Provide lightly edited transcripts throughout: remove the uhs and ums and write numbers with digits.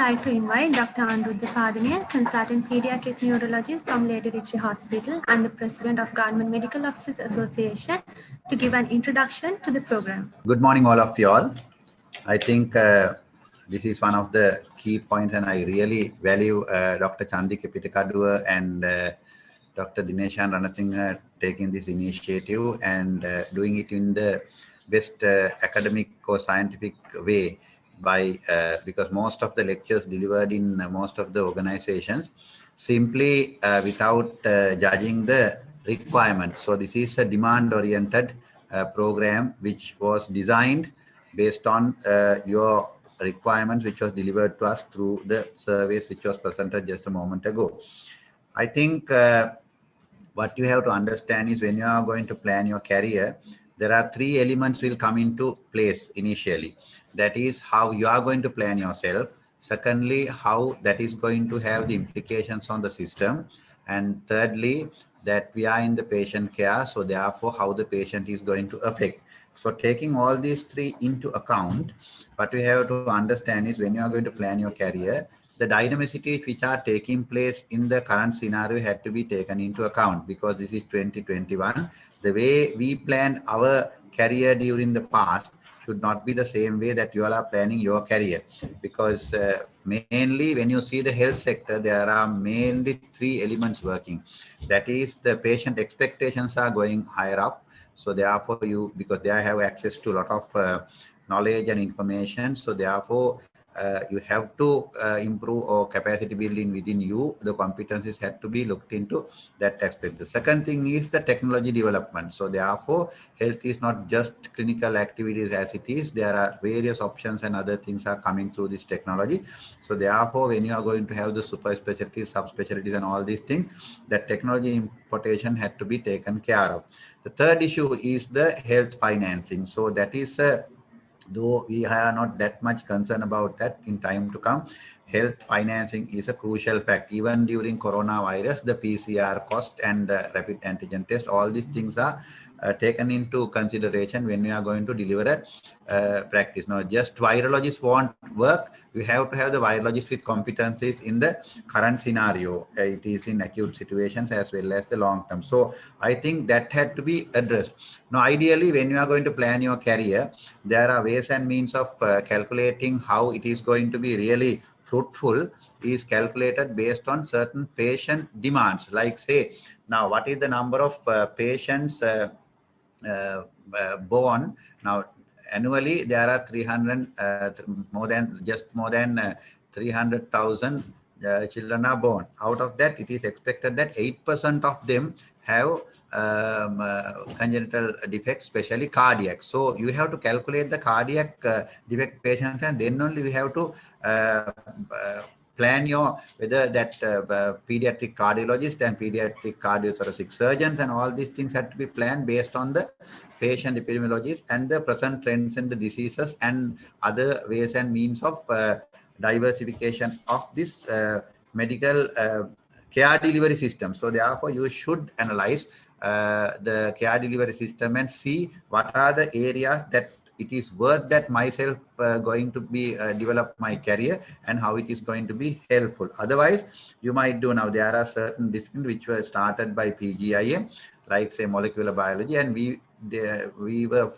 like to invite Dr. Anuruddha Padania, consultant pediatric neurologist from Lady Ritchie Hospital and the president of Government Medical Officers Association, to give an introduction to the program. Good morning, all of you all. I think this is one of the key points, and I really value Dr. Chandika Pitakadua and Dr. Dineshan Ranasinghe taking this initiative and doing it in the best academic or scientific way because most of the lectures delivered in most of the organizations simply without judging the requirements. So this is a demand-oriented program which was designed based on your requirements, which was delivered to us through the surveys which was presented just a moment ago. I think what you have to understand is when you are going to plan your career, there are three elements will come into place initially. That is how you are going to plan yourself. Secondly, how that is going to have the implications on the system. And thirdly, that we are in the patient care. So therefore, how the patient is going to affect. So taking all these three into account, what we have to understand is when you are going to plan your career, the dynamicities which are taking place in the current scenario had to be taken into account because this is 2021. The way we planned our career during the past should not be the same way that you all are planning your career, because mainly when you see the health sector, there are mainly three elements working. That is, the patient expectations are going higher up. So therefore because they have access to a lot of knowledge and information. So therefore you have to improve or capacity building within you. The competencies had to be looked into that aspect. The second thing is the technology development. So therefore, health is not just clinical activities as it is. There are various options and other things are coming through this technology. So therefore, when you are going to have the super specialties, subspecialties and all these things, that technology importation had to be taken care of. The third issue is the health financing. So that is though we are not that much concerned about that in time to come, health financing is a crucial fact. Even during coronavirus, the PCR cost and the rapid antigen test, all these things are taken into consideration when we are going to deliver a practice. Now, just virologists won't work. We have to have the virologists with competencies in the current scenario. It is in acute situations as well as the long term. So I think that had to be addressed. Now, ideally, when you are going to plan your career, there are ways and means of calculating how it is going to be really fruitful is calculated based on certain patient demands. Like say, now what is the number of patients born? Now, annually there are 300, more than 300,000 children are born. Out of that, it is expected that 8% of them have congenital defects, especially cardiac. So you have to calculate the cardiac defect patients, and then only we have to plan your whether that pediatric cardiologist and pediatric cardiothoracic surgeons and all these things have to be planned based on the patient epidemiologies and the present trends in the diseases and other ways and means of diversification of this medical care delivery system. So therefore, you should analyze the care delivery system and see what are the areas that it is worth that myself going to be develop my career and how it is going to be helpful. Otherwise, you might do now. There are certain disciplines which were started by PGIM, like say molecular biology, and we were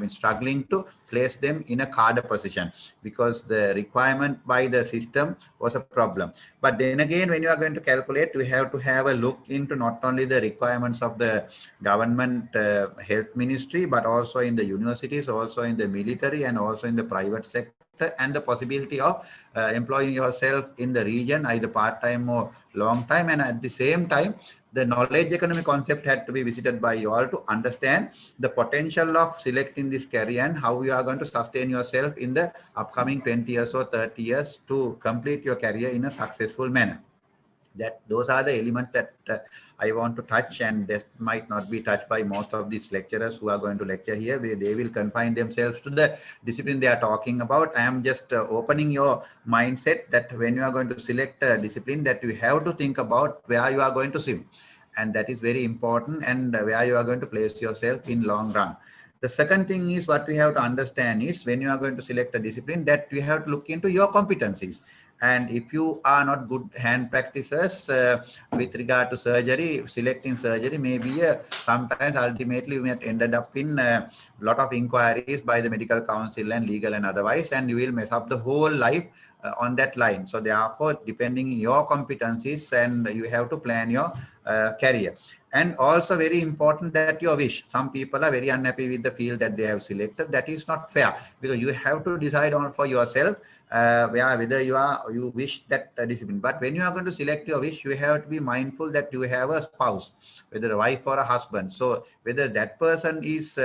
struggling to place them in a cadre position because the requirement by the system was a problem. But then again, when you are going to calculate, we have to have a look into not only the requirements of the government health ministry, but also in the universities, also in the military, and also in the private sector, and the possibility of employing yourself in the region, either part-time or long time. And at the same time, the knowledge economy concept had to be visited by you all to understand the potential of selecting this career and how you are going to sustain yourself in the upcoming 20 years or 30 years to complete your career in a successful manner. Those are the elements that I want to touch, and that might not be touched by most of these lecturers who are going to lecture here. They will confine themselves to the discipline they are talking about. I am just opening your mindset that when you are going to select a discipline, that you have to think about where you are going to swim, and that is very important, and where you are going to place yourself in long run. The second thing is what we have to understand is when you are going to select a discipline, that you have to look into your competencies. And if you are not good hand practices with regard to surgery, selecting surgery may be sometimes ultimately you might ended up in a lot of inquiries by the medical council and legal and otherwise, and you will mess up the whole life on that line. So therefore, depending on your competencies, and you have to plan your career. And also very important that your wish. Some people are very unhappy with the field that they have selected. That is not fair, because you have to decide on for yourself whether you wish that discipline. But when you are going to select your wish, you have to be mindful that you have a spouse, whether a wife or a husband. So whether that person is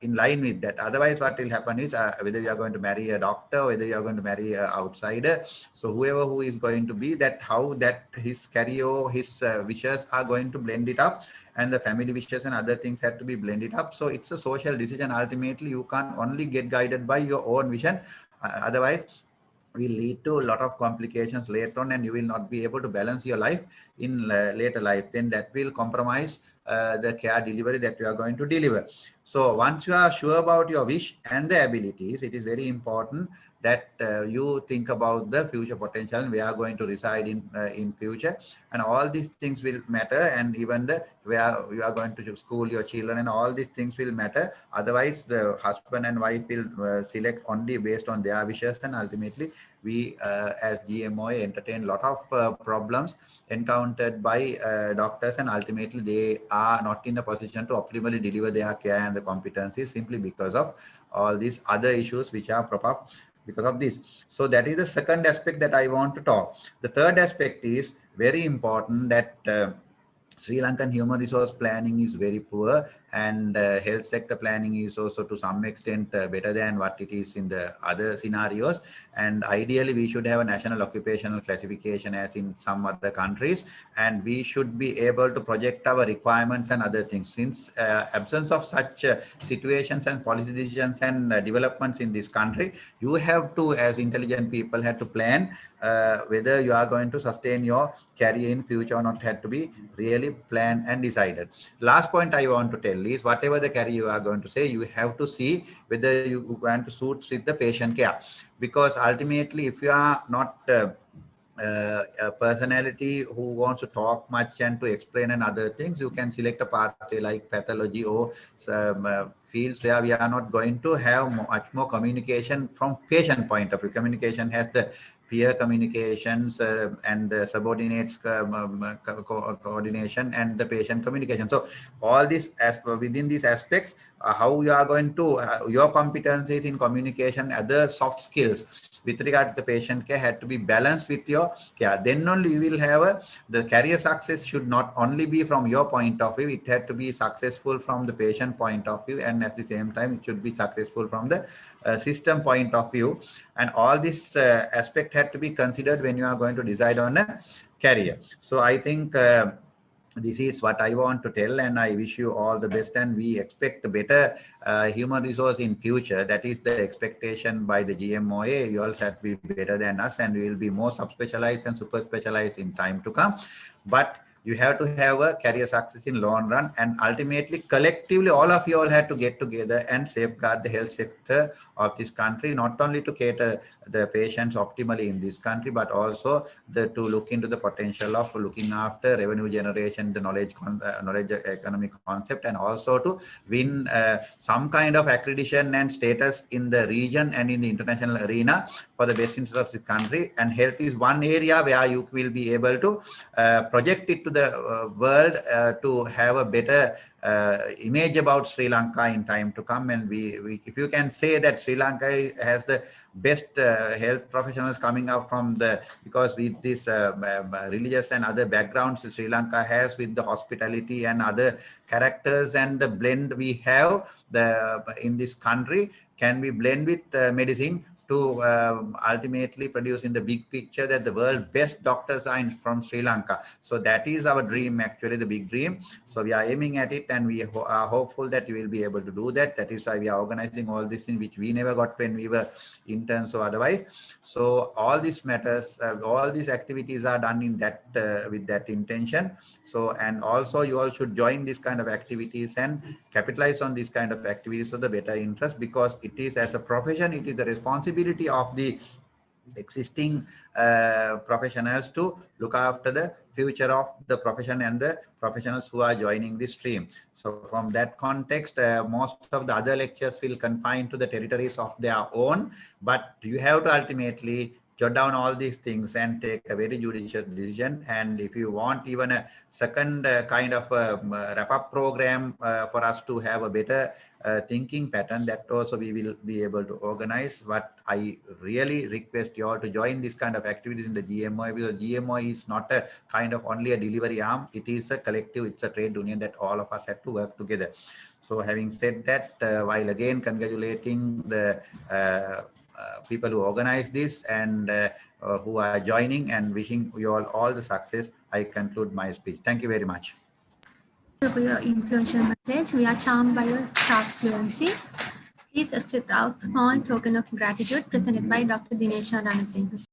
in line with that. Otherwise, what will happen is whether you are going to marry a doctor, whether you are going to marry an outsider. So whoever who is going to be that, how that his career, his wishes are going to blend it up, and the family wishes and other things have to be blended up. So it's a social decision. Ultimately, you can't only get guided by your own vision. Otherwise, will lead to a lot of complications later on, and you will not be able to balance your life in later life. Then that will compromise the care delivery that you are going to deliver. So once you are sure about your wish and the abilities, it is very important that you think about the future potential and we are going to reside in future, and all these things will matter, and even the where you are going to school your children, and all these things will matter. Otherwise, the husband and wife will select only based on their wishes, and ultimately we as GMOA entertain a lot of problems encountered by doctors, and ultimately they are not in a position to optimally deliver their care and the competencies, simply because of all these other issues which are prop up because of this. So that is the second aspect that I want to talk. The third aspect is very important, that Sri Lankan human resource planning is very poor, and health sector planning is also to some extent better than what it is in the other scenarios. And ideally, we should have a national occupational classification as in some other countries, and we should be able to project our requirements and other things. Since absence of such situations and policy decisions and developments in this country, you have to, as intelligent people, have to plan whether you are going to sustain your career in future or not, had to be really planned and decided. Last point I want to tell is, whatever the career you are going to say, you have to see whether you want to suit with the patient care, because ultimately if you are not a personality who wants to talk much and to explain and other things, you can select a pathway like pathology or some fields where we are not going to have much more communication from patient point of view. Communication has the peer communications and the subordinates coordination and the patient communication. So all this, as within these aspects, how you are going to your competencies in communication, other soft skills with regard to the patient care had to be balanced with your care. Then only you will have the career success should not only be from your point of view, it had to be successful from the patient point of view, and at the same time it should be successful from the system point of view. And all this aspect had to be considered when you are going to decide on a career. So I think this is what I want to tell, and I wish you all the best, and we expect better human resource in future. That is the expectation by the GMOA. You all have to be better than us, and we will be more subspecialized and super specialized in time to come. But you have to have a career success in long run, and ultimately collectively all of you all have to get together and safeguard the health sector of this country, not only to cater the patients optimally in this country, but also to look into the potential of looking after revenue generation, the knowledge economic concept, and also to win some kind of accreditation and status in the region and in the international arena for the best interest of this country. And health is one area where you will be able to project it to the world to have a better image about Sri Lanka in time to come. And we if you can say that Sri Lanka has the best health professionals coming out from the, because with this religious and other backgrounds Sri Lanka has, with the hospitality and other characters, and the blend we have in this country can be blend with medicine to ultimately produce in the big picture that the world best doctors are from Sri Lanka. So that is our dream, actually the big dream. So we are aiming at it, and we are hopeful that we will be able to do that. That is why we are organizing all this in which we never got when we were interns or otherwise. So all these matters, all these activities are done in that with that intention. So, and also you all should join this kind of activities and capitalize on this kind of activities for the better interest, because it is, as a profession, it is the responsibility of the existing professionals to look after the future of the profession and the professionals who are joining the stream. So from that context, most of the other lectures will confine to the territories of their own, but you have to ultimately jot down all these things and take a very judicious decision. And if you want even a second kind of wrap-up program for us to have a better thinking pattern, that also we will be able to organize. But I really request you all to join this kind of activities in the GMO, because GMO is not a kind of only a delivery arm. It is a collective, it's a trade union that all of us have to work together. So having said that, while again congratulating the people who organize this and who are joining, and wishing you all the success, I conclude my speech. Thank you very much. For your influential message. We are charmed by your sharp fluency. Please accept our small token of gratitude presented by Dr. Dinesha Ranasinghe.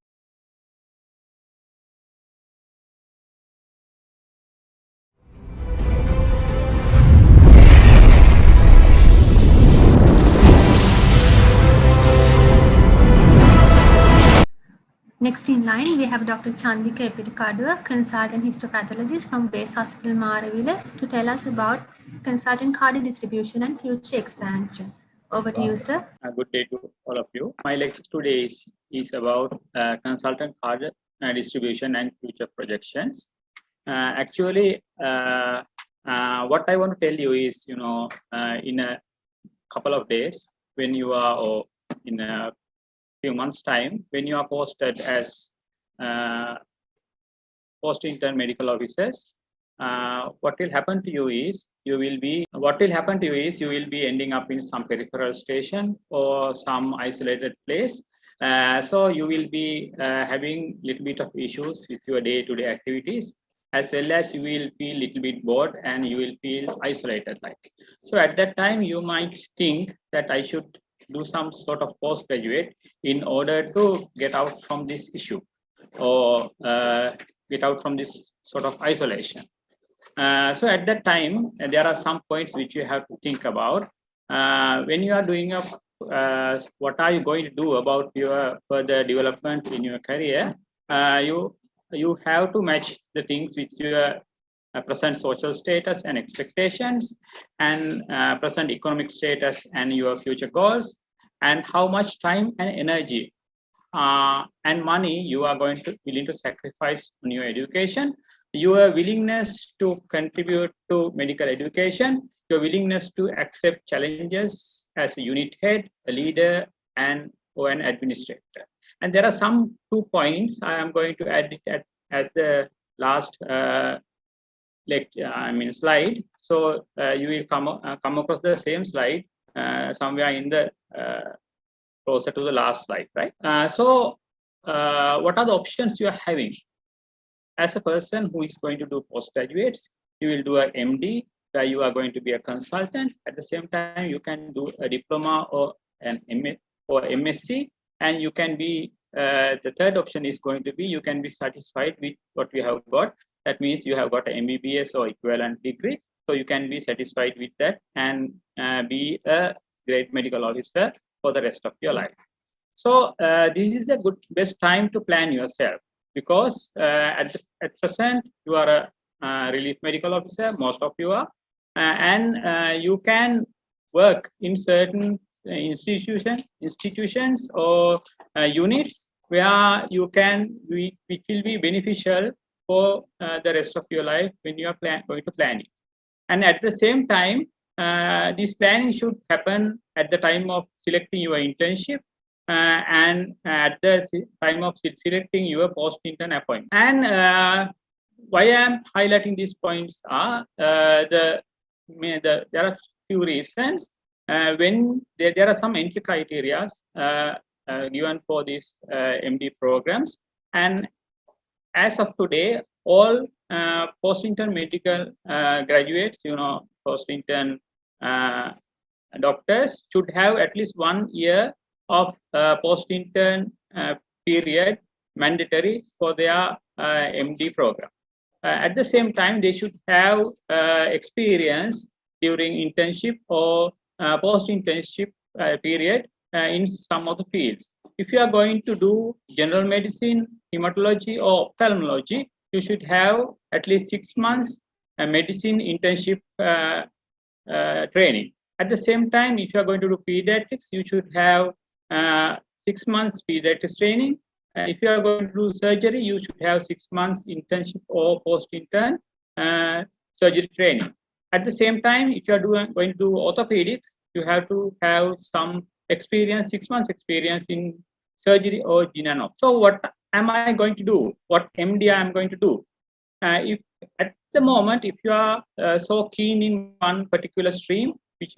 Next in line, we have Dr. Chandika Epitakaduwa, consultant histopathologist from Base Hospital Maravilla, to tell us about consultant cardio distribution and future expansion. Over to you, sir. Good day to all of you. My lecture today is about consultant cardio distribution and future projections. Actually, what I want to tell you is, in a couple of days, when you are, or in a few months' time, when you are posted as post-intern medical officers, what will happen to you is you will be ending up in some peripheral station or some isolated place. So you will be having little bit of issues with your day-to-day activities, as well as you will feel little bit bored and you will feel isolated. So at that time, you might think that I should do some sort of postgraduate in order to get out from this issue, or get out from this sort of isolation. So at that time, there are some points which you have to think about. When you are doing what are you going to do about your further development in your career, you have to match the things with your present social status and expectations, and present economic status and your future goals, and how much time and energy and money you are willing to sacrifice on your education, your willingness to contribute to medical education, your willingness to accept challenges as a unit head, a leader, or an administrator. And there are some 2 points I am going to add it as the last slide. So you will come across the same slide somewhere in the closer to the last slide, right? So what are the options you are having? As a person who is going to do postgraduates, you will do an MD, where you are going to be a consultant. At the same time, you can do a diploma or an MA or MSc, and you can be, the third option is going to be, you can be satisfied with what you have got. That means you have got an MBBS or equivalent degree. So you can be satisfied with that and be a great medical officer for the rest of your life. So this is the best time to plan yourself, because at present you are a relief medical officer, most of you are, and you can work in certain institutions or units where you can, which will be beneficial for the rest of your life when you are going to plan it. And at the same time, this planning should happen at the time of selecting your internship and at the time of selecting your post-intern appointment. And why I am highlighting these points are there are few reasons. When there are some entry criteria given for these MD programs, and as of today, all post-intern medical graduates, post-intern doctors should have at least 1 year of post-intern period mandatory for their MD program. At the same time, they should have experience during internship or post-internship period in some of the fields. if you are going to do general medicine, hematology, or ophthalmology, you should have at least 6 months medicine internship training. At the same time, if you are going to do pediatrics, you should have 6 months pediatrics training. If you are going to do surgery, you should have 6 months internship or post-intern surgery training. At the same time, if you are going to do orthopedics, you have to have some experience, 6 months experience in surgery or gyn. So what am I going to do? What MD I am going to do? If at the moment, if you are so keen in one particular stream, which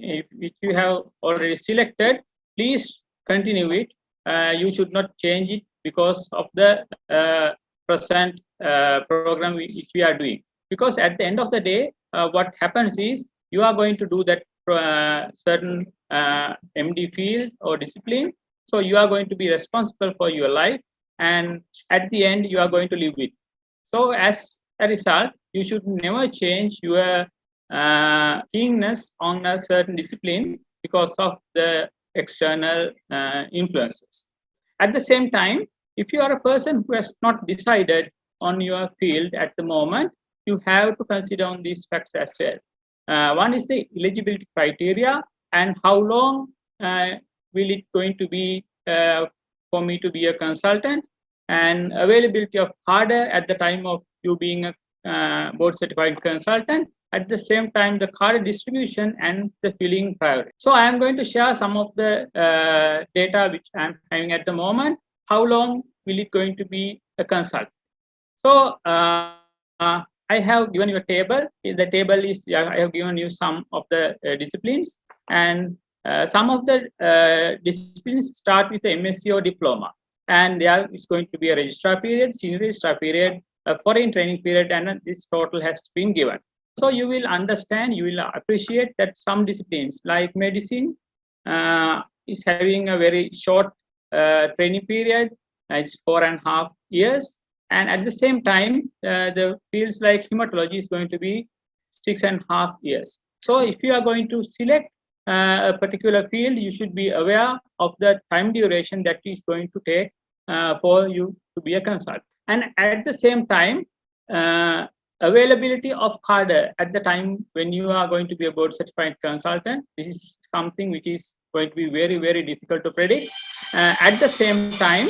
you have already selected, please continue it. You should not change it because of the present program which we are doing. Because at the end of the day, what happens is you are going to do that certain MD field or discipline. So you are going to be responsible for your life, and at the end, you are going to live with. So as a result, you should never change your keenness on a certain discipline because of the external influences. At the same time, if you are a person who has not decided on your field at the moment, you have to consider on these facts as well. One is the eligibility criteria and how long will it going to be for me to be a consultant, and availability of cadre at the time of you being a board certified consultant. At the same time, the cadre distribution and the filling priority. So I am going to share some of the data which I am having at the moment. How long will it going to be a consultant? So I have given you a table. The table is, I have given you some of the disciplines, and some of the disciplines start with the MSc or diploma, and there is going to be a registrar period, senior registrar period, a foreign training period, and this total has been given. So you will understand, you will appreciate that some disciplines like medicine is having a very short training period. It's 4.5 years. And at the same time, the fields like hematology is going to be 6.5 years. So if you are going to select a particular field, you should be aware of the time duration that is going to take for you to be a consultant. And at the same time, availability of cadre at the time when you are going to be a board certified consultant, this is something which is going to be very, very difficult to predict. At the same time,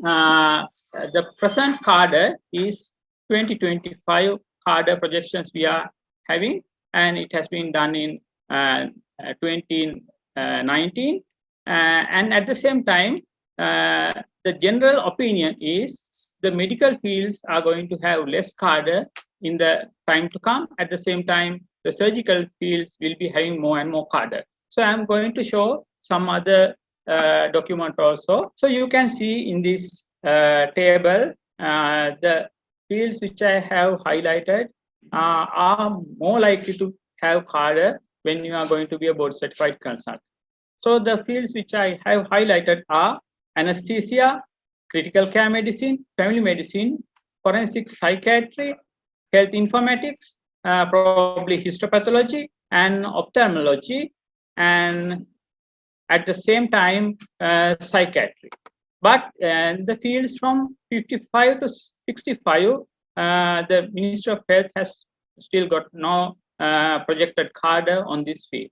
the present cadre is 2025 cadre projections we are having, and it has been done in 2019. And at the same time, the general opinion is the medical fields are going to have less cadre in the time to come. At the same time, the surgical fields will be having more and more cadre. So I'm going to show some other document also. So you can see in this table, the fields which I have highlighted are more likely to have cadre when you are going to be a board certified consultant. So the fields which I have highlighted are anesthesia, critical care medicine, family medicine, forensic psychiatry, health informatics, probably histopathology, and ophthalmology, and at the same time, psychiatry. But the fields from 55 to 65, the Ministry of Health has still got no projected cadre on this field.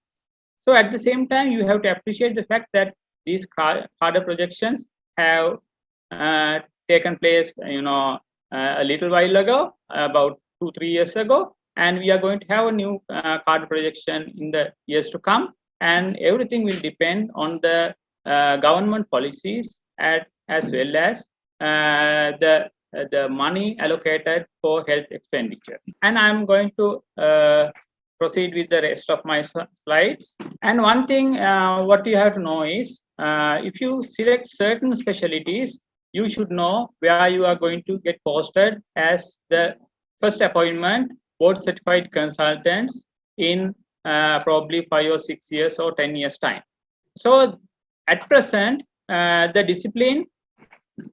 So at the same time, you have to appreciate the fact that these cadre projections have taken place, a little while ago, about 2-3 years ago, and we are going to have a new cadre projection in the years to come, and everything will depend on the government policies as well as the money allocated for health expenditure. And I'm going to proceed with the rest of my slides. And one thing what you have to know is, if you select certain specialties, you should know where you are going to get posted as the first appointment board certified consultants in probably 5 or 6 years or 10 years time. So at present, the discipline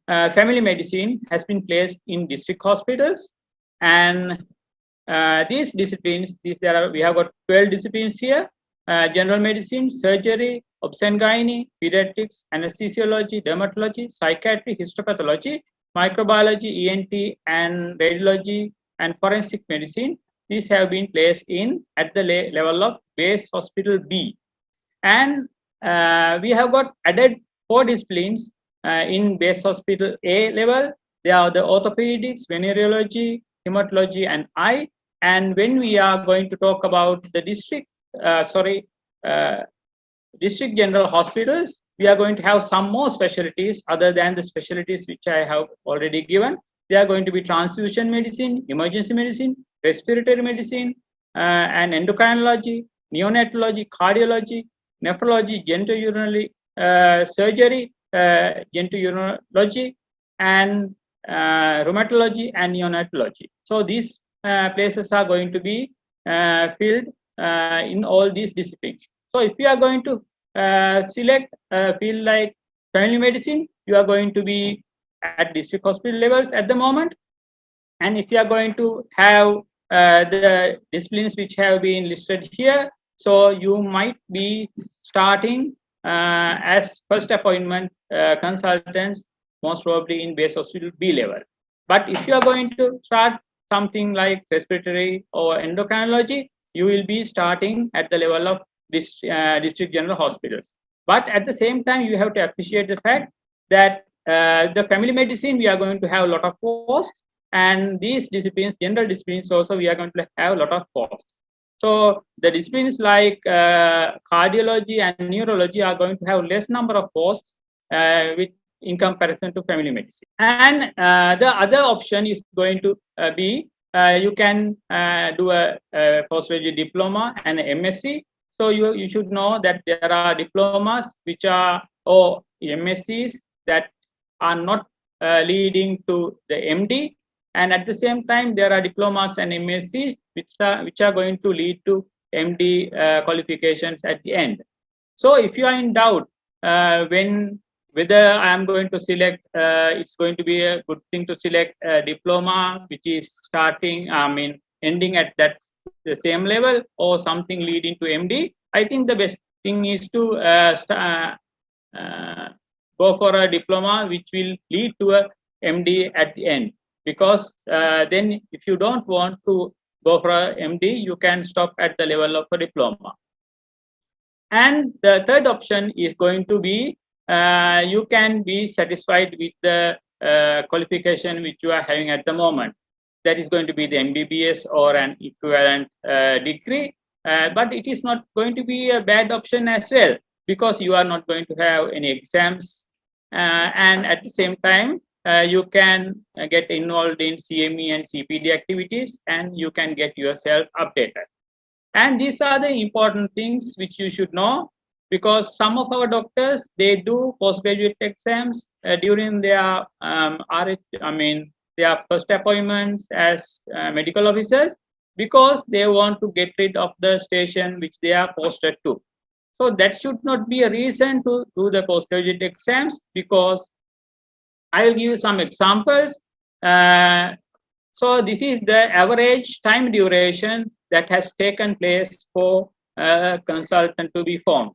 family medicine has been placed in district hospitals, and these disciplines, we have got 12 disciplines here, general medicine, surgery, obs-and-gynae, pediatrics, anesthesiology, dermatology, psychiatry, histopathology, microbiology, ENT, and radiology, and forensic medicine. These have been placed in at the level of base hospital B. And we have got added 4 disciplines in base hospital A level. They are the orthopedics, venereology, hematology, and eye. And when we are going to talk about the district general hospitals, we are going to have some more specialties other than the specialties which I have already given. They are going to be transfusion medicine, emergency medicine, respiratory medicine, and endocrinology, neonatology, cardiology, nephrology, genitourinary surgery, genitourinary, and rheumatology and neonatology. So these places are going to be filled in all these disciplines. So if you are going to select a field like family medicine, you are going to be at district hospital levels at the moment. And if you are going to have the disciplines which have been listed here, so you might be starting as first appointment consultants, most probably in base hospital B level. But if you are going to start something like respiratory or endocrinology, you will be starting at the level of this district general hospitals. But at the same time, you have to appreciate the fact that the family medicine, we are going to have a lot of posts, and these disciplines, general disciplines also, we are going to have a lot of posts. So the disciplines like cardiology and neurology are going to have less number of posts in comparison to family medicine. And the other option is going to be you can do a postgraduate diploma and MSc. So you should know that there are diplomas which are or MScs that are not leading to the MD, and at the same time there are diplomas and MScs which are going to lead to MD qualifications at the end. So if you are in doubt whether I am going to select, it's going to be a good thing to select a diploma which is ending at that the same level, or something leading to MD. I think the best thing is to go for a diploma which will lead to a MD at the end, because then if you don't want to go for a MD, you can stop at the level of a diploma. And the third option is going to be you can be satisfied with the qualification which you are having at the moment. That is going to be the MBBS or an equivalent degree, but it is not going to be a bad option as well, because you are not going to have any exams, and at the same time you can get involved in CME and CPD activities, and you can get yourself updated. And these are the important things which you should know, because some of our doctors, they do postgraduate exams during their their first appointments as medical officers, because they want to get rid of the station which they are posted to. So that should not be a reason to do the postgraduate exams, because I will give you some examples. So this is the average time duration that has taken place for a consultant to be formed.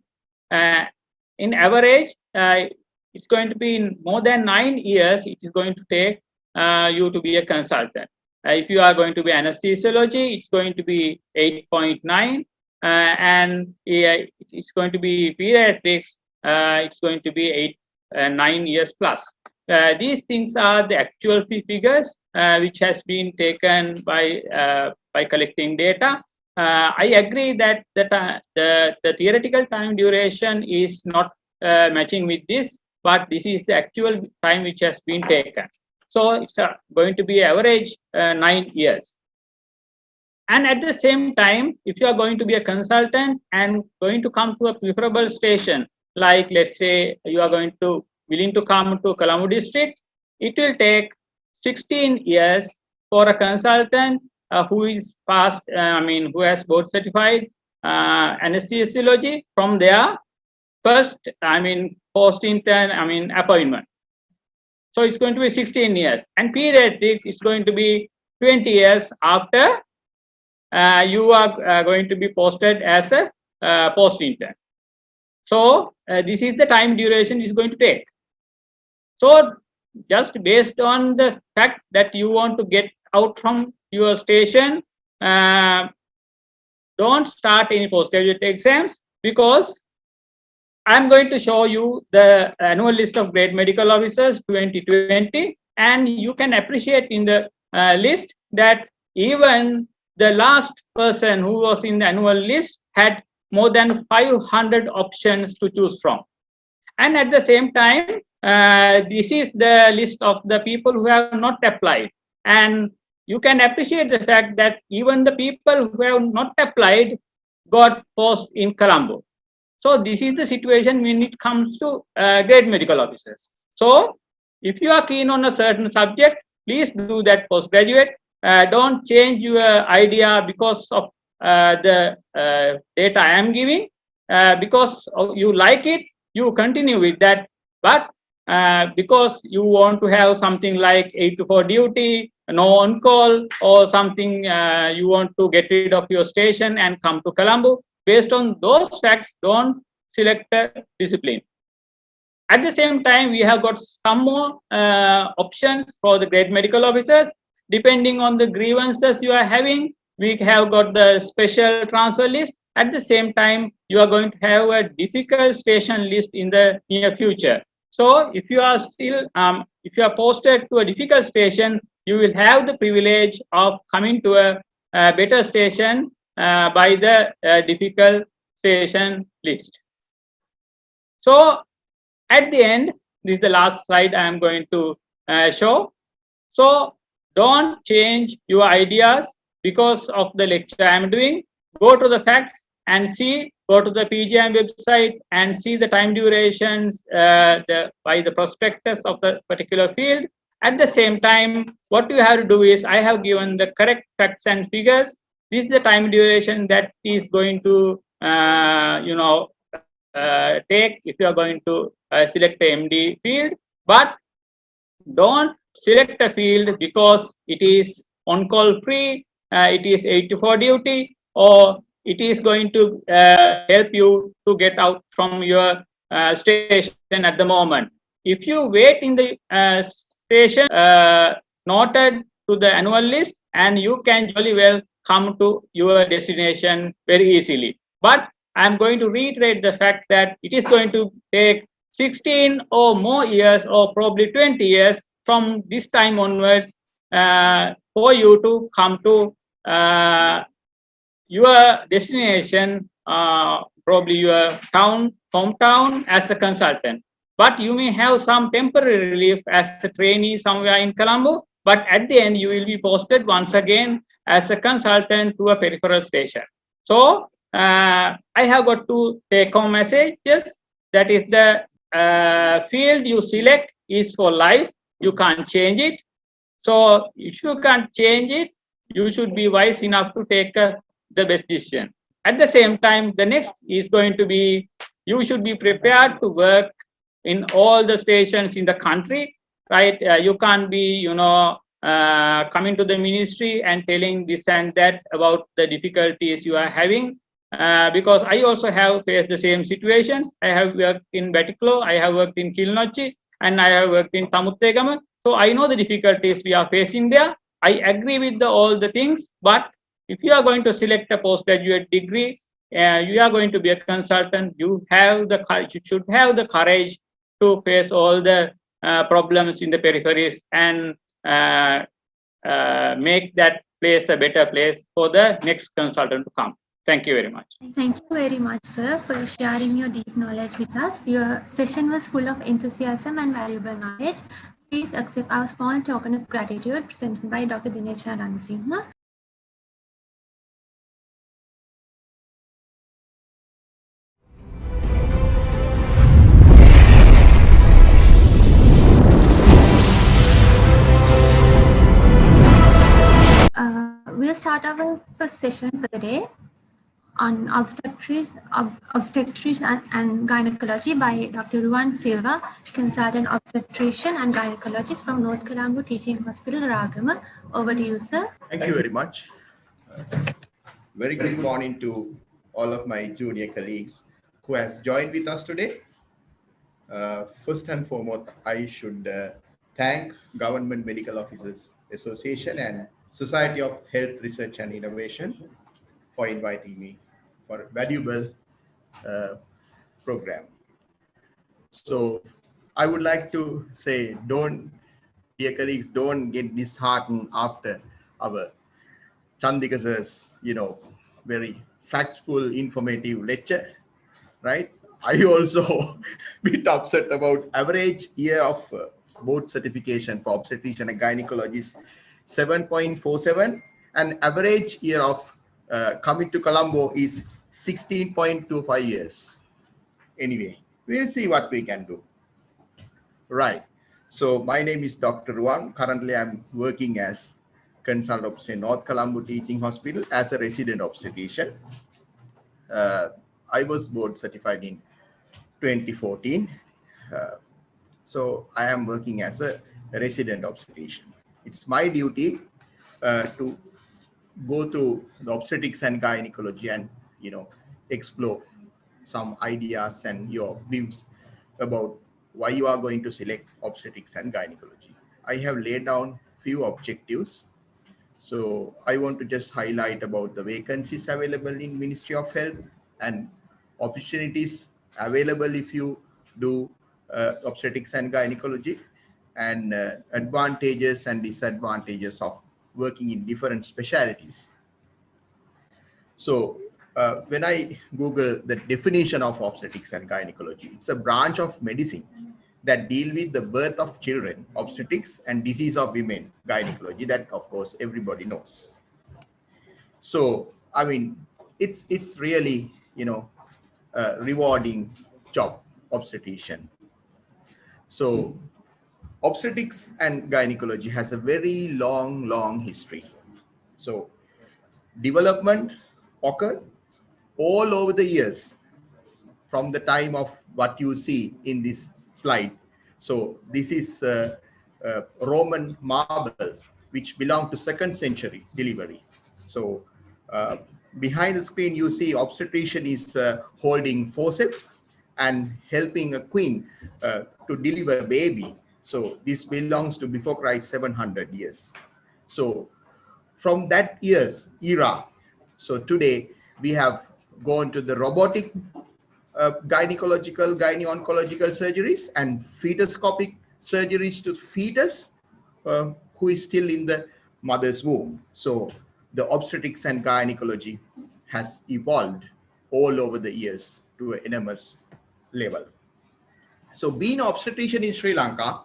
In average, it's going to be in more than 9 years, it is going to take you to be a consultant. If you are going to be anesthesiology, it's going to be 8.9, and it's going to be pediatrics, it's going to be 9 years plus. These things are the actual figures which has been taken by collecting data. I agree that the theoretical time duration is not matching with this, but this is the actual time which has been taken. So it's going to be average 9 years. And at the same time, if you are going to be a consultant and going to come to a preferable station, like let's say you are willing to come to Colombo district, it will take 16 years for a consultant who is passed, who has board certified anesthesiology from their first, post-intern, appointment. So it's going to be 16 years, and pediatrics is going to be 20 years after you are going to be posted as a post-intern. So this is the time duration is going to take. So just based on the fact that you want to get out from your station, don't start any postgraduate exams, because I'm going to show you the annual list of grade medical officers 2020, and you can appreciate in the list that even the last person who was in the annual list had more than 500 options to choose from. And at the same time, this is the list of the people who have not applied. And you can appreciate the fact that even the people who have not applied got post in Colombo. So this is the situation when it comes to grade medical officers. So if you are keen on a certain subject, please do that postgraduate. Don't change your idea because of the data I am giving. Because you like it, you continue with that. But because you want to have something like 8 to 4 duty, no on call, or something, you want to get rid of your station and come to Colombo, based on those facts, don't select a discipline. At the same time, we have got some more options for the grade medical officers. Depending on the grievances you are having, we have got the special transfer list. At the same time, you are going to have a difficult station list in the near future. So if you are still, if you are posted to a difficult station, you will have the privilege of coming to a better station by the difficult station list. So at the end, this is the last slide I am going to show. So don't change your ideas because of the lecture I am doing. Go to the facts and see, go to the PGIM website and see the time durations by the prospectus of the particular field. At the same time, what you have to do is, I have given the correct facts and figures. This is the time duration that is going to, take if you are going to select the MD field. But don't select a field because it is on-call free, it is 8 to 4 duty, or it is going to help you to get out from your station at the moment. If you wait in the station noted to the annual list, and you can jolly well come to your destination very easily. But I'm going to reiterate the fact that it is going to take 16 or more years, or probably 20 years from this time onwards for you to come to your destination, probably your hometown as a consultant. But you may have some temporary relief as a trainee somewhere in Colombo, but at the end you will be posted once again as a consultant to a peripheral station. So I have got 2 take-home messages. That is, the field you select is for life. You can't change it. So if you can't change it, you should be wise enough to take the best decision. At the same time, the next is going to be, you should be prepared to work in all the stations in the country, right? You can't be, coming to the ministry and telling this and that about the difficulties you are having. Because I also have faced the same situations. I have worked in Batiklo, I have worked in Kilnochi, and I have worked in Tamuttegama. So I know the difficulties we are facing there. I agree with all the things, but if you are going to select a postgraduate degree, you are going to be a consultant, you should have the courage to face all the problems in the peripheries and make that place a better place for the next consultant to come. Thank you very much. Thank you very much, sir, for sharing your deep knowledge with us. Your session was full of enthusiasm and valuable knowledge. Please accept our small token of gratitude presented by Dr. Dinesha Ranasinghe. We'll start our first session for the day on obstetrics and gynecology by Dr. Ruan Silva, consultant obstetrician and gynecologist from North Colombo Teaching Hospital, Ragama. Over to you, sir. Thank you very much. Very good morning to all of my junior colleagues who has joined with us today. First and foremost, I should thank Government Medical Officers Association and Society of Health Research and Innovation for inviting me for a valuable program. So I would like to say, dear colleagues, don't get disheartened after our Chandika sir's, very factful, informative lecture, right? I also bit upset about average year of board certification for obstetrician and gynecologist 7.47, and average year of coming to Colombo is 16.25 years. Anyway, we'll see what we can do. Right. So my name is Dr. Ruang. Currently, I'm working as consultant obstetrician North Colombo Teaching Hospital as a resident obstetrician. I was board certified in 2014. So I am working as a resident obstetrician. It's my duty to go through the obstetrics and gynecology and, explore some ideas and your views about why you are going to select obstetrics and gynecology. I have laid down few objectives. So I want to just highlight about the vacancies available in Ministry of Health and opportunities available if you do obstetrics and gynecology, and advantages and disadvantages of working in different specialties. So when I Google the definition of obstetrics and gynecology, it's a branch of medicine that deal with the birth of children, obstetrics, and disease of women, gynecology, that of course everybody knows. So, I mean, it's really, a rewarding job, obstetrician. So obstetrics and gynecology has a very long history. So development occurred all over the years from the time of what you see in this slide. So this is Roman marble, which belonged to 2nd century delivery. So behind the screen, you see obstetrician is holding forceps and helping a queen to deliver a baby. So this belongs to before Christ 700 years. So from that era, so today we have gone to the robotic gyne-oncological surgeries and fetoscopic surgeries to fetus who is still in the mother's womb. So the obstetrics and gynecology has evolved all over the years to an enormous level. So being an obstetrician in Sri Lanka,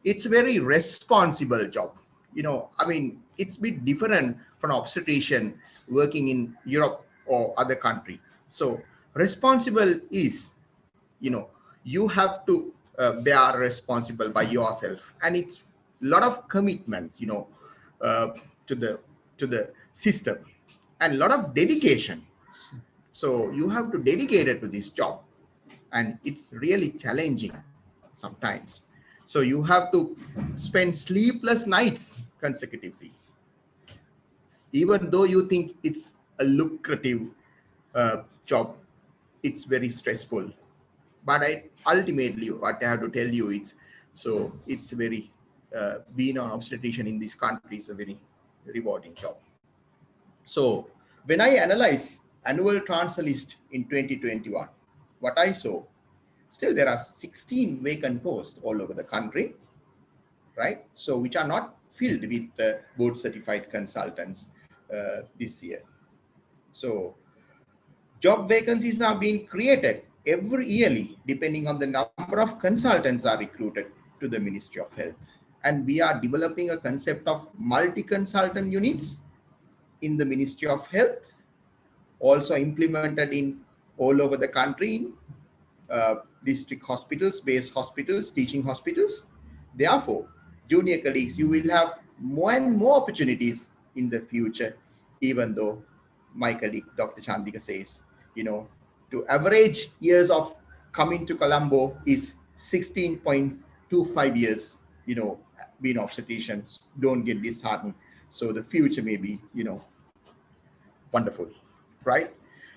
it's a very responsible job. I mean, it's a bit different from obstetrician working in Europe or other country. So responsible is, you have to bear responsible by yourself, and it's a lot of commitments, to the system, and a lot of dedication. So you have to dedicate it to this job, and it's really challenging sometimes. So you have to spend sleepless nights consecutively. Even though you think it's a lucrative job, it's very stressful. But ultimately, what I have to tell you is, so it's very, being an obstetrician in this country is a very rewarding job. So when I analyze annual transfer list in 2021, what I saw, still there are 16 vacant posts all over the country, right? So which are not filled with board certified consultants this year. So job vacancies are being created every yearly, depending on the number of consultants are recruited to the Ministry of Health. And we are developing a concept of multi-consultant units in the Ministry of Health, also implemented in all over the country, district hospitals, base hospitals, teaching hospitals. Therefore, junior colleagues, you will have more and more opportunities in the future, even though my colleague, Dr. Chandika says, to average years of coming to Colombo is 16.25 years, being obstetricians. Don't get disheartened. So the future may be, wonderful, right?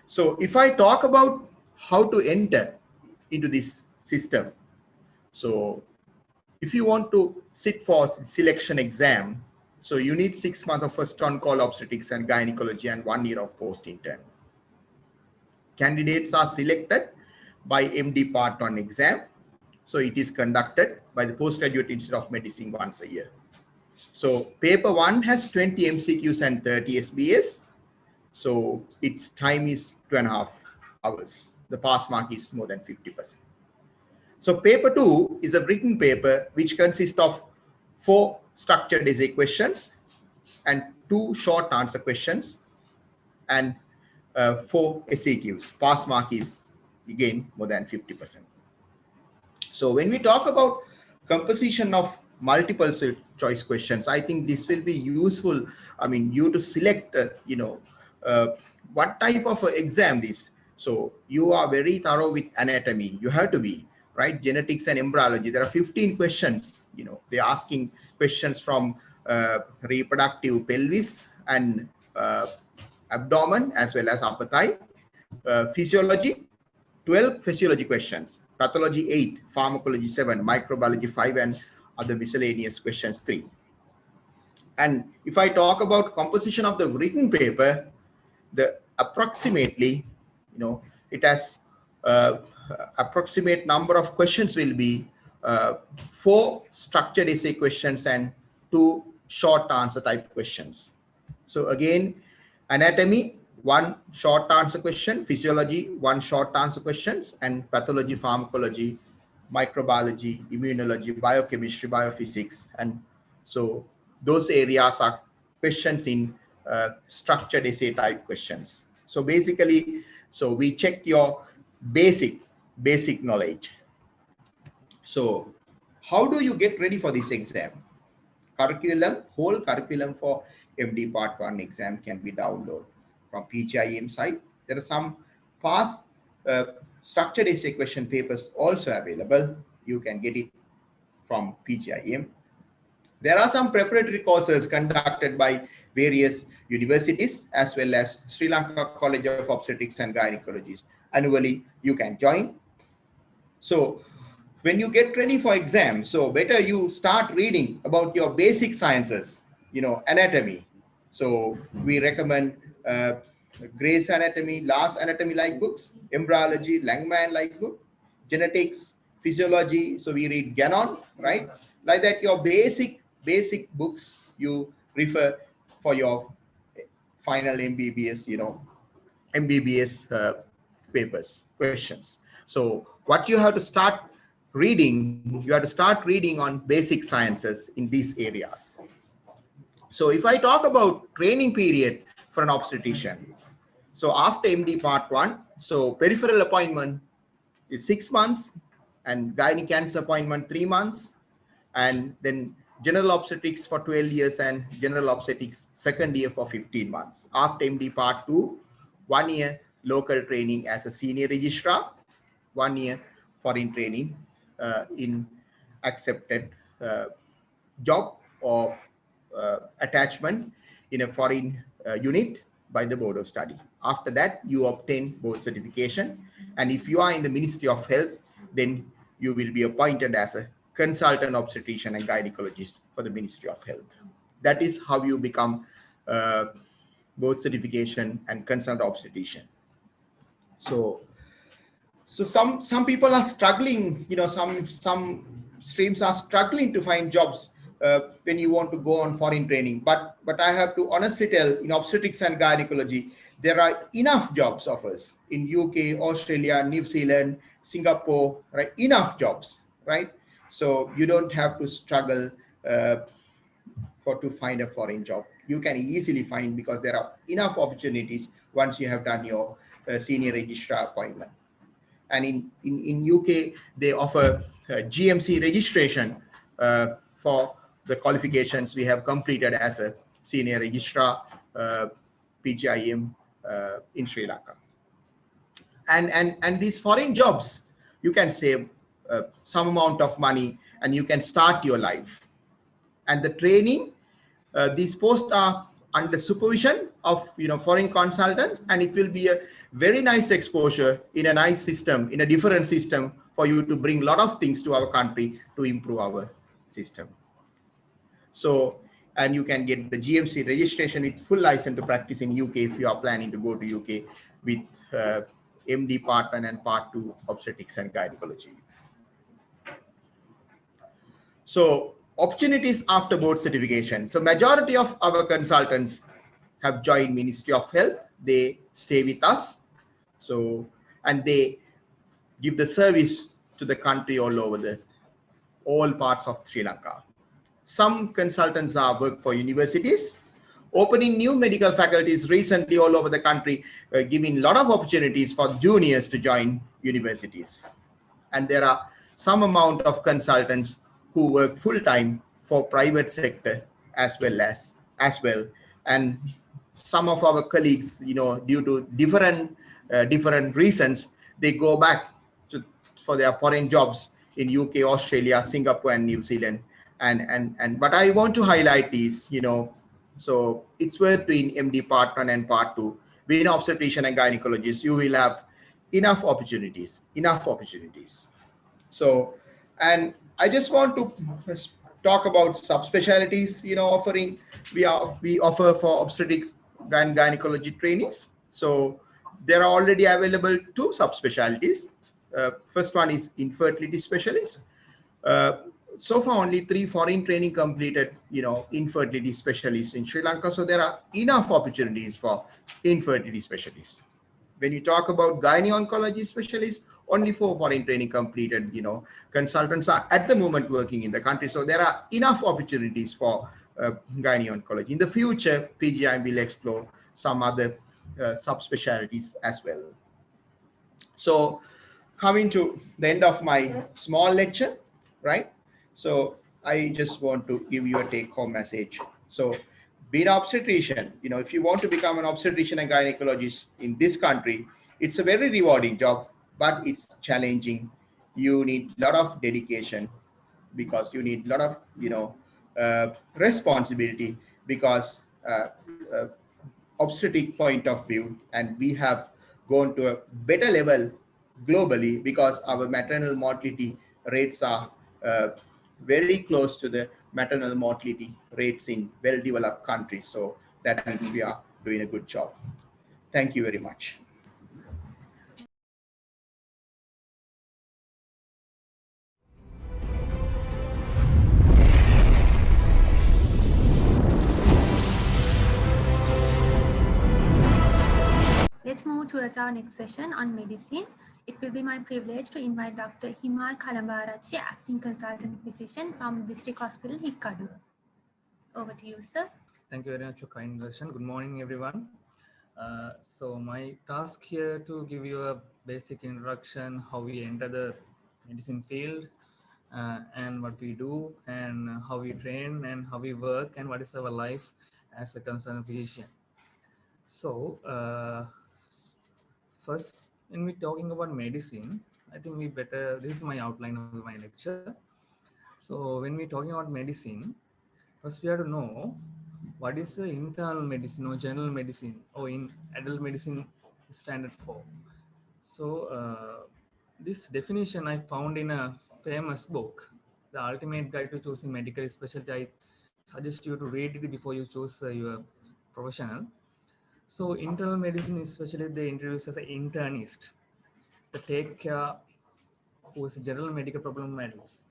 So if I talk about how to enter into this system, so if you want to sit for selection exam, so you need 6 months of first on call obstetrics and gynecology and 1 year of post intern. Candidates are selected by MD Part 1 exam. So it is conducted by the Postgraduate Institute of Medicine once a year. So paper 1 has 20 MCQs and 30 SBS. So its time is 2.5 hours. The pass mark is more than 50%. So paper 2 is a written paper which consists of 4 structured essay questions and 2 short answer questions and 4 SAQs. Pass mark is again more than 50%. So when we talk about composition of multiple choice questions, I think this will be useful. I mean, you to select, what type of exam this. So you are very thorough with anatomy. You have to be, right? Genetics and embryology. There are 15 questions. They're asking questions from reproductive pelvis and abdomen as well as upper thigh. Physiology, 12 physiology questions. Pathology 8, pharmacology 7, microbiology 5, and other miscellaneous questions 3. And if I talk about composition of the written paper, the approximately, it has approximate number of questions will be 4 structured essay questions and 2 short answer type questions. So again, anatomy, 1 short answer question, physiology, 1 short answer questions, and pathology, pharmacology, microbiology, immunology, biochemistry, biophysics. And so those areas are questions in structured essay type questions. So basically, so we check your basic knowledge. So how do you get ready for this exam? Curriculum, whole curriculum for MD Part 1 exam can be downloaded from PGIM site. There are some past structured essay question papers also available. You can get it from PGIM. There are some preparatory courses conducted by various universities as well as Sri Lanka College of Obstetrics and Gynecology. Annually, you can join. So when you get ready for exam, so better you start reading about your basic sciences, anatomy. So we recommend Gray's Anatomy, Last Anatomy like books, embryology, Langman like book, genetics, physiology. So we read Gannon, right? Like that, your basic books you refer for your final MBBS, MBBS papers, questions. So what you have to start reading, you have to start reading on basic sciences in these areas. So if I talk about training period for an obstetrician, so after MD Part 1, so peripheral appointment is 6 months and gynae cancer appointment 3 months, and then general obstetrics for 12 years and general obstetrics second year for 15 months. After MD Part 2, 1 year local training as a senior registrar, 1 year foreign training in accepted job or attachment in a foreign unit by the Board of Study. After that, you obtain board certification. And if you are in the Ministry of Health, then you will be appointed as a consultant obstetrician and gynecologist for the Ministry of Health. That is how you become board certification and consultant obstetrician. So some people are struggling, some streams are struggling to find jobs when you want to go on foreign training. But I have to honestly tell, in obstetrics and gynecology, there are enough jobs offers in UK, Australia, New Zealand, Singapore, right? Enough jobs, right? So you don't have to struggle to find a foreign job. You can easily find, because there are enough opportunities once you have done your senior registrar appointment. And in UK, they offer GMC registration for the qualifications we have completed as a senior registrar, PGIM in Sri Lanka. And these foreign jobs, you can save some amount of money and you can start your life. And the training, these posts are under supervision of foreign consultants, and it will be a very nice exposure in a nice system, in a different system, for you to bring a lot of things to our country to improve our system. So, and you can get the GMC registration with full license to practice in UK if you are planning to go to UK with MD Part 1 and Part 2 obstetrics and gynecology. So opportunities after board certification. So majority of our consultants have joined Ministry of Health. They stay with us. So, and they give the service to the country all parts of Sri Lanka. Some consultants are work for universities, opening new medical faculties recently all over the country, giving a lot of opportunities for juniors to join universities. And there are some amount of consultants who work full-time for private sector as well. And some of our colleagues, due to different reasons, they go back for their foreign jobs in UK, Australia, Singapore, and New Zealand. And what I want to highlight is, so it's worth doing MD Part 1 and Part 2. Being an obstetrician and gynecologist, you will have enough opportunities. So, and I just want to talk about subspecialties, offering. We offer for obstetrics and gynecology trainees. So there are already available 2 subspecialties. First one is infertility specialist. So far only 3 foreign training completed, infertility specialists in Sri Lanka. So there are enough opportunities for infertility specialists. When you talk about gyne-oncology specialists, only 4 foreign training completed, consultants are at the moment working in the country. So there are enough opportunities for gyne-oncology. In the future, PGI will explore some other subspecialties as well. So coming to the end of my small lecture, right? So I just want to give you a take-home message. So being an obstetrician, if you want to become an obstetrician and gynecologist in this country, it's a very rewarding job, but it's challenging. You need a lot of dedication, because you need a lot of, responsibility, because obstetric point of view, and we have gone to a better level globally, because our maternal mortality rates are very close to the maternal mortality rates in well-developed countries. So that means we are doing a good job. Thank you very much. Let's move towards our next session on medicine. It will be my privilege to invite Dr. Himal Kalambarachi, Acting Consultant Physician from District Hospital, Hikkadu. Over to you, sir. Thank you very much for kind introduction. Good morning, everyone. So my task here to give you a basic introduction, how we enter the medicine field, and what we do, and how we train, and how we work, and what is our life as a consultant physician. So first, when we're talking about medicine, I think this is my outline of my lecture. So when we're talking about medicine, first we have to know what is the internal medicine or general medicine or in adult medicine standard for. So this definition I found in a famous book, The Ultimate Guide to Choosing Medical Specialty. I suggest you to read it before you choose your professional. So internal medicine, especially they introduce as an internist to take care who is a general medical problem matters.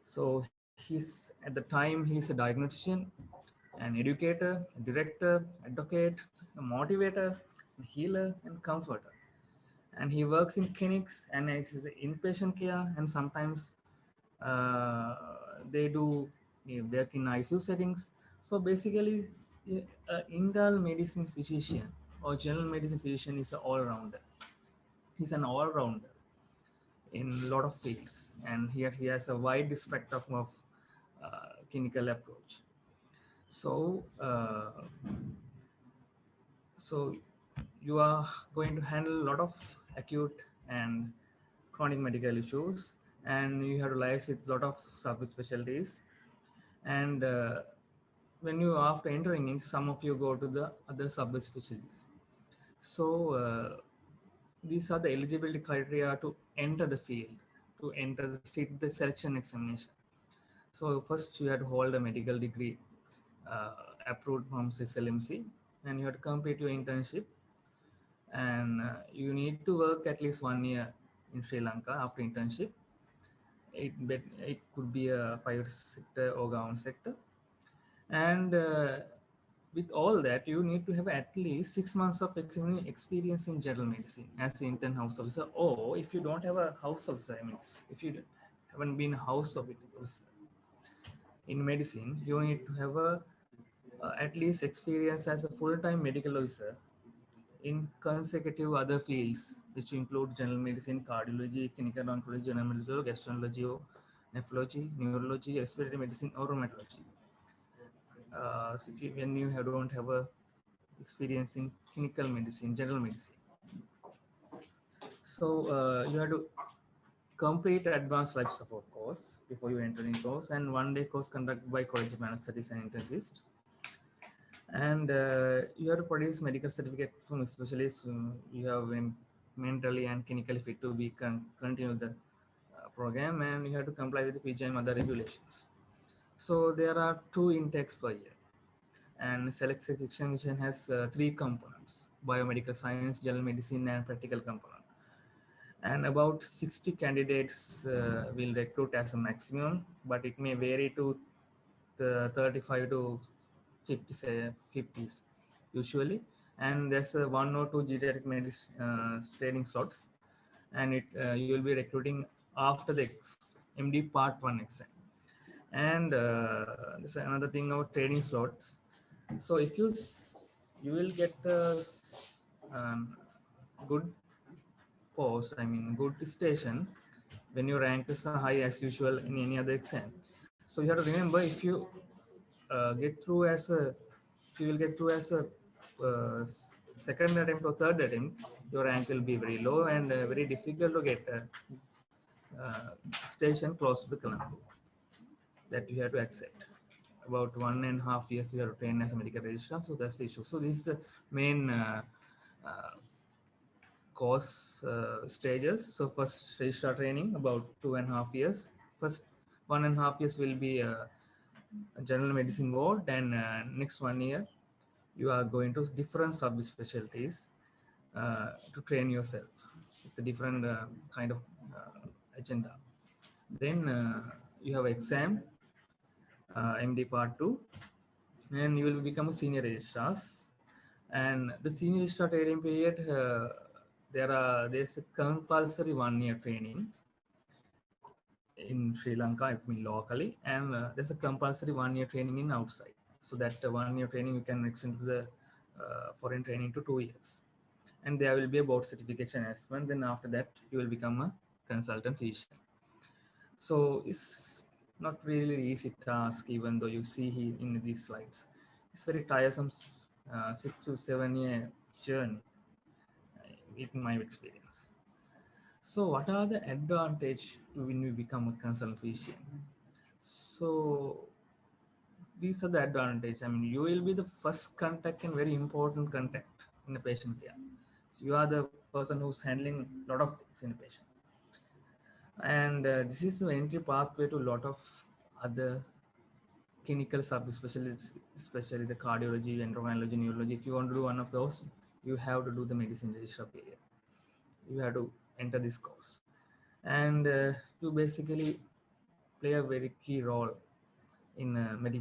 So he's at the time he's a diagnostician, an educator, a director, advocate, a motivator, a healer, and comforter. And he works in clinics and is inpatient care, and sometimes they do work in ICU settings. So basically, internal medicine physician or general medicine physician is an all-rounder. He's an all-rounder in a lot of fields, and he has a wide spectrum of clinical approach. So so you are going to handle a lot of acute and chronic medical issues, and you have to liaise with a lot of subspecialties. And when you after entering in, some of you go to the other subspecialties. So these are the eligibility criteria to enter the field, to enter the sit the selection examination. So first you had to hold a medical degree approved from SLMC, and you had to complete your internship, and you need to work at least 1 year in Sri Lanka after internship. It could be a private sector or government sector, and with all that, you need to have at least 6 months of experience in general medicine as an intern house officer, or if you don't have a house officer, I mean, if you haven't been a house officer in medicine, you need to have a at least experience as a full-time medical officer in consecutive other fields, which include general medicine, cardiology, clinical oncology, general medicine, gastroenterology, nephrology, neurology, respiratory medicine, or rheumatology. So if you, when you don't have a experience in clinical medicine, general medicine, so you have to complete advanced life support course before you enter in course, and 1-day course conducted by College of Anesthetists and Intensivists. And you have to produce medical certificate from a specialist. You have been mentally and clinically fit to be continue the program, and you have to comply with the PGM other regulations. So there are 2 intakes per year, and select examination has 3 components: biomedical science, general medicine, and practical component. And about 60 candidates will recruit as a maximum, but it may vary to the 35 to 50s usually. And there's 1 or 2 geriatric training slots, and you will be recruiting after the MD Part 1 exam. And there's another thing about training slots. So if you will get a good post, I mean good station, when your rank is high as usual in any other exam. So you have to remember, if you get through as a, if you will get through as a second attempt or third attempt, your rank will be very low and very difficult to get a station close to the Colombo that you have to accept. About 1.5 years you have to train as a medical registrar, so that's the issue. So this is the main course stages. So first registrar training about 2.5 years. First 1.5 years will be a general medicine ward, and next 1 year you are going to different subspecialties to train yourself with a different kind of agenda. Then you have exam, MD Part 2, and you will become a senior registrars. And the senior registrar training period, there's a compulsory 1 year training in Sri Lanka, I mean locally, and there's a compulsory 1 year training in outside. So that 1 year training you can extend to the foreign training to 2 years, and there will be a board certification as well. Then after that you will become a consultant physician. So it's not really easy task, even though you see here in these slides. It's very tiresome 6 to 7 year journey in my experience. So what are the advantages when you become a consultant physician? So these are the advantages. I mean, you will be the first contact and very important contact in the patient care. So you are the person who's handling a lot of things in the patient. And this is the entry pathway to a lot of other clinical subspecialties, especially the cardiology, endocrinology, neurology. If you want to do one of those, you have to do the medicine registrar period. You have to enter this course, and you basically play a very key role in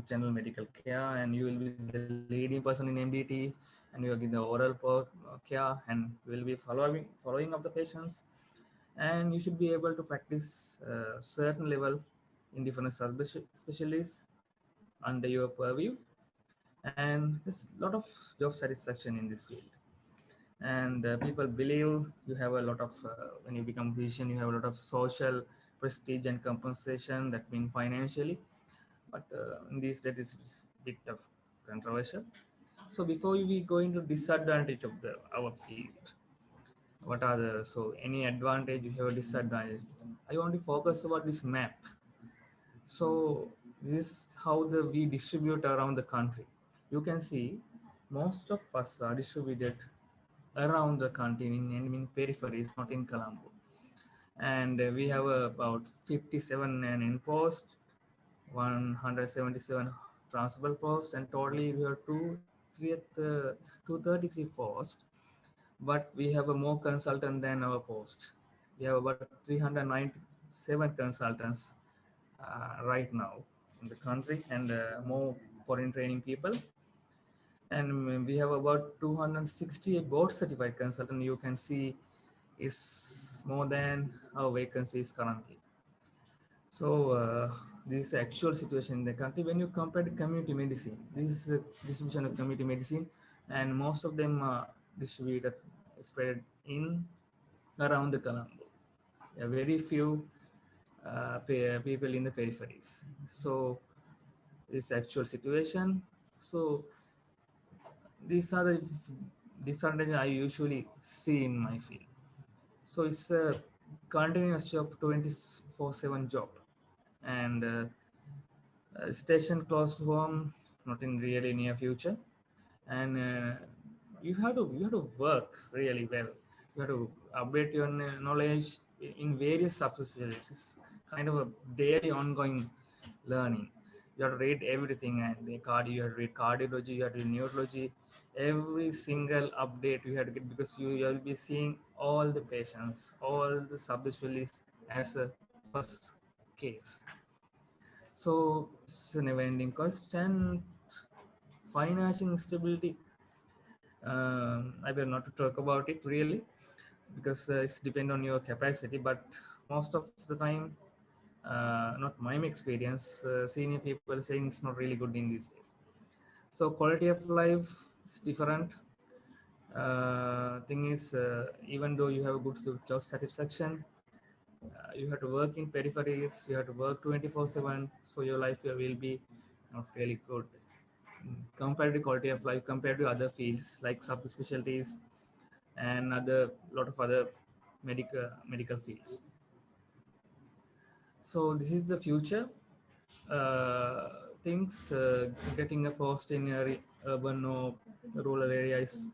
general medical care, and you will be the leading person in MDT, and you will give the oral care, and you will be following up the patients, and you should be able to practice certain level in different subspecialties under your purview, and there's a lot of job satisfaction in this field. And people believe you have a lot of when you become a physician, you have a lot of social prestige and compensation, that means financially, but in these days it's a bit of controversial. So before we go into disadvantage of our field, what are the, so any advantage, you have a disadvantage. I want to focus about this map. So This is how we distribute around the country. You can see most of us are distributed around the country in peripheries, not in Colombo. And we have about 57 in post, 177 transferable post, and totally we have 233 post. But we have a more consultant than our post. We have about 397 consultants right now in the country, and more foreign training people. And we have about 268 board certified consultant. You can see is more than our vacancies currently. So this is actual situation in the country. When you compare to community medicine, this is a distribution of community medicine, and most of them are distributed, spread in around the Colombo. There are very few people in the peripheries. So this actual situation. So these are the disadvantages I usually see in my field. So it's a continuous job, 24/7 job, and station close to home, not in really near future, and you have to work really well. You have to update your knowledge in various subspecialties. It's kind of a daily ongoing learning. You have to read everything, and you have to read cardiology, you have to read neurology, every single update you have to get, because you will be seeing all the patients, all the subspecialties as a first case. So it's a never-ending cost and financial instability. I will not to talk about it really, because it's depend on your capacity. But most of the time, not my experience, senior people saying it's not really good in these days. So quality of life is different. Thing is, even though you have a good job satisfaction, you have to work in peripheries, you have to work 24/7, so your life will be not really good compared to quality of life compared to other fields like subspecialties and other lot of other medical fields. So this is the future things. Getting a post in a urban or rural area is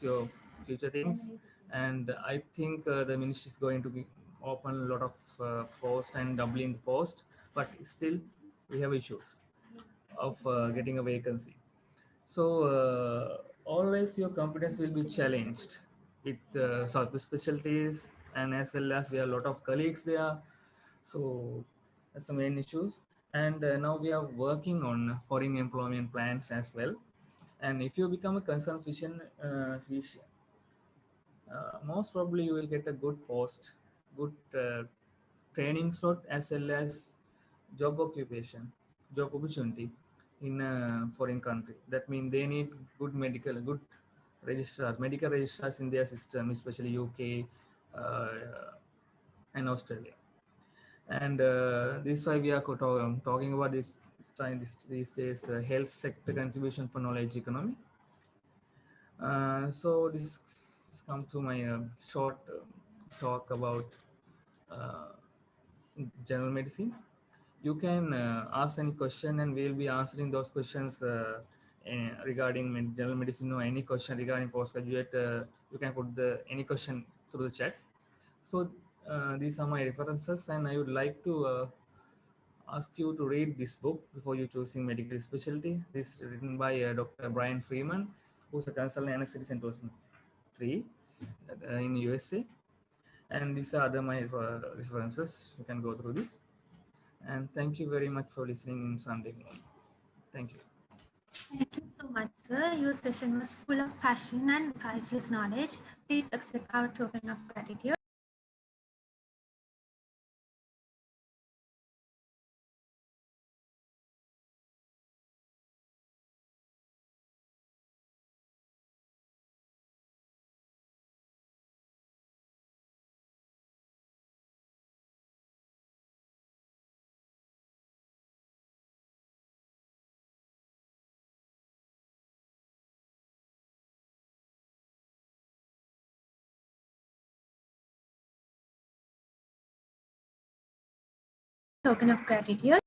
your future things, and I think the ministry is going to be open a lot of post and doubling the post, but still we have issues of getting a vacancy. So always your competence will be challenged with subspecialties, and as well as we have a lot of colleagues there. So that's the main issues. And now we are working on foreign employment plans as well. And if you become a concerned physician, most probably you will get a good post, good training slot, as well as job occupation, job opportunity in a foreign country. That means they need good registrars, medical registrars in their system, especially UK and Australia. And this is why we are talking about this time these days, health sector contribution for knowledge economy. So this comes to my short talk about uh, general medicine. You can ask any question, and we'll be answering those questions regarding general medicine, or any question regarding postgraduate. You can put any question through the chat. So these are my references, and I would like to ask you to read this book before you choosing medical specialty. This is written by Dr. Brian Freeman, who's a consultant anesthetist in 2003 in USA. And these are other my references. You can go through this. And thank you very much for listening in Sunday morning. Thank you. Thank you so much, sir. Your session was full of passion and priceless knowledge. Please accept our token of gratitude. Token of gratitude.